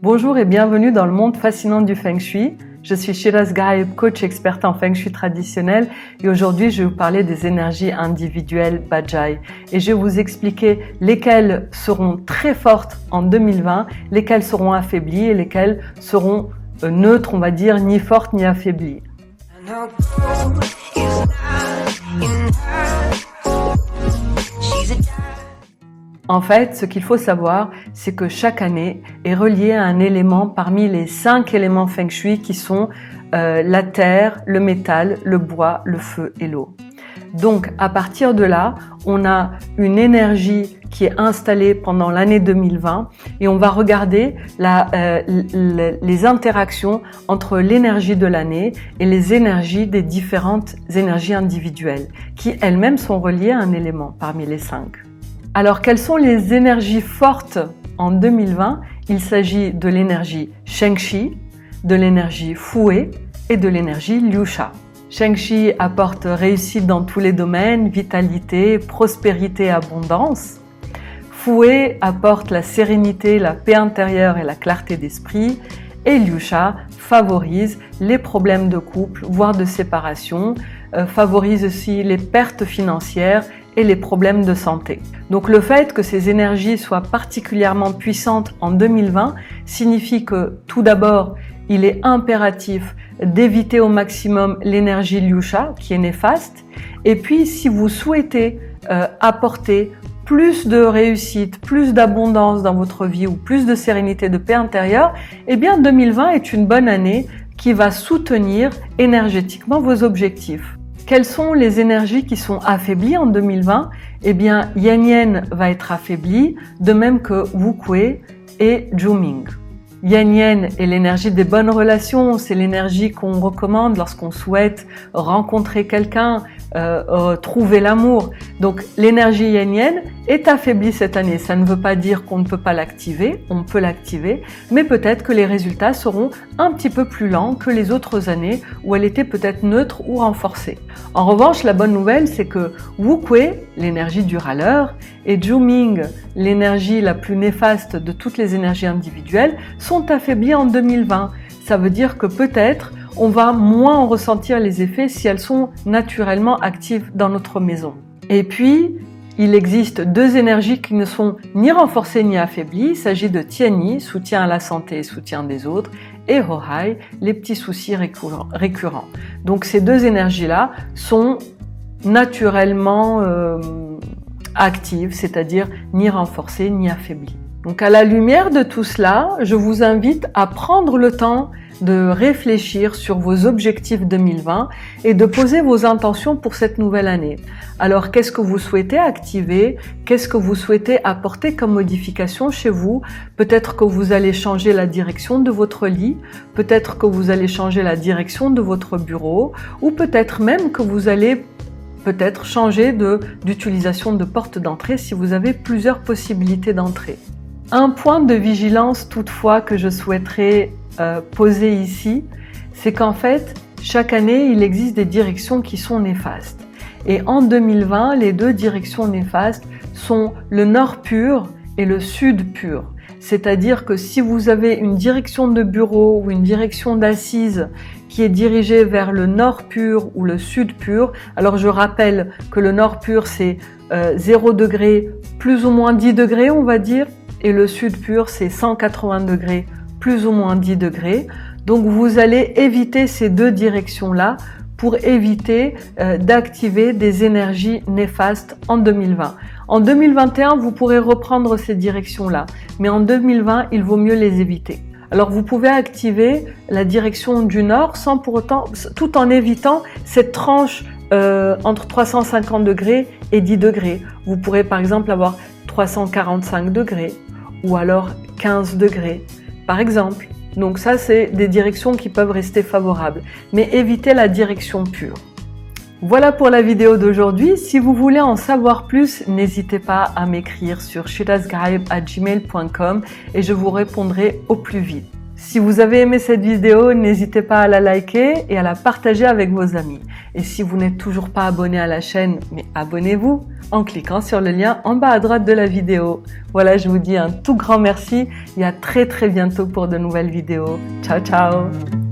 Bonjour et bienvenue dans le monde fascinant du Feng Shui. Je suis Shiraz Gaib, coach experte en Feng Shui traditionnel et aujourd'hui je vais vous parler des énergies individuelles Bajaj et je vais vous expliquer lesquelles seront très fortes en 2020, lesquelles seront affaiblies et lesquelles seront neutres, on va dire, ni fortes ni affaiblies. En fait, ce qu'il faut savoir, c'est que chaque année est reliée à un élément parmi les 5 éléments Feng Shui qui sont la terre, le métal, le bois, le feu et l'eau. Donc, à partir de là, on a une énergie qui est installée pendant l'année 2020 et on va regarder les interactions entre l'énergie de l'année et les énergies des différentes énergies individuelles qui elles-mêmes sont reliées à un élément parmi les 5. Alors, quelles sont les énergies fortes en 2020? Il s'agit de l'énergie Shengqi, de l'énergie Fouet et de l'énergie Liusha. Shengqi apporte réussite dans tous les domaines, vitalité, prospérité, abondance. Fouet apporte la sérénité, la paix intérieure et la clarté d'esprit. Et Liusha favorise les problèmes de couple, voire de séparation, favorise aussi les pertes financières et les problèmes de santé. Donc le fait que ces énergies soient particulièrement puissantes en 2020 signifie que tout d'abord, il est impératif d'éviter au maximum l'énergie Liusha qui est néfaste. Et puis si vous souhaitez apporter plus de réussite, plus d'abondance dans votre vie ou plus de sérénité, de paix intérieure, eh bien 2020 est une bonne année qui va soutenir énergétiquement vos objectifs. Quelles sont les énergies qui sont affaiblies en 2020? Eh bien, Yan Yan va être affaibli, de même que Wu Kuei et Zhuming. Yan Yan est l'énergie des bonnes relations, c'est l'énergie qu'on recommande lorsqu'on souhaite rencontrer quelqu'un, trouver l'amour. Donc l'énergie Yan Yan est affaiblie cette année. Ça ne veut pas dire qu'on ne peut pas l'activer, on peut l'activer, mais peut-être que les résultats seront un petit peu plus lents que les autres années où elle était peut-être neutre ou renforcée. En revanche, la bonne nouvelle, c'est que Wu Kuei, l'énergie du râleur, et Zhuming, l'énergie la plus néfaste de toutes les énergies individuelles, sont affaiblies en 2020. Ça veut dire que peut-être on va moins en ressentir les effets si elles sont naturellement actives dans notre maison. Et puis, il existe 2 énergies qui ne sont ni renforcées ni affaiblies. Il s'agit de Tianyi, soutien à la santé et soutien des autres, et Hohai, les petits soucis récurrents. Donc ces 2 énergies-là sont naturellement actives, c'est-à-dire ni renforcées ni affaiblies. Donc à la lumière de tout cela, je vous invite à prendre le temps de réfléchir sur vos objectifs 2020 et de poser vos intentions pour cette nouvelle année. Alors, qu'est-ce que vous souhaitez activer? Qu'est-ce que vous souhaitez apporter comme modification chez vous? Peut-être que vous allez changer la direction de votre lit, peut-être que vous allez changer la direction de votre bureau, ou peut-être même que vous allez changer d'utilisation de porte d'entrée si vous avez plusieurs possibilités d'entrée. Un point de vigilance toutefois que je souhaiterais poser ici, c'est qu'en fait, chaque année, il existe des directions qui sont néfastes. Et en 2020, les 2 directions néfastes sont le nord pur et le sud pur. C'est-à-dire que si vous avez une direction de bureau ou une direction d'assise qui est dirigée vers le nord pur ou le sud pur, alors je rappelle que le nord pur c'est 0 degré plus ou moins 10 degrés on va dire, et le sud pur c'est 180 degrés plus ou moins 10 degrés. Donc vous allez éviter ces 2 directions-là pour éviter d'activer des énergies néfastes en 2020. En 2021, vous pourrez reprendre ces directions-là, mais en 2020, il vaut mieux les éviter. Alors vous pouvez activer la direction du nord sans pour autant, tout en évitant cette tranche entre 350 degrés et 10 degrés. Vous pourrez par exemple avoir 345 degrés ou alors 15 degrés. Par exemple, donc ça c'est des directions qui peuvent rester favorables, mais évitez la direction pure. Voilà pour la vidéo d'aujourd'hui. Si vous voulez en savoir plus, n'hésitez pas à m'écrire sur shirazgaib@gmail.com et je vous répondrai au plus vite. Si vous avez aimé cette vidéo, n'hésitez pas à la liker et à la partager avec vos amis. Et si vous n'êtes toujours pas abonné à la chaîne, mais abonnez-vous en cliquant sur le lien en bas à droite de la vidéo. Voilà, je vous dis un tout grand merci et à très bientôt pour de nouvelles vidéos. Ciao, ciao!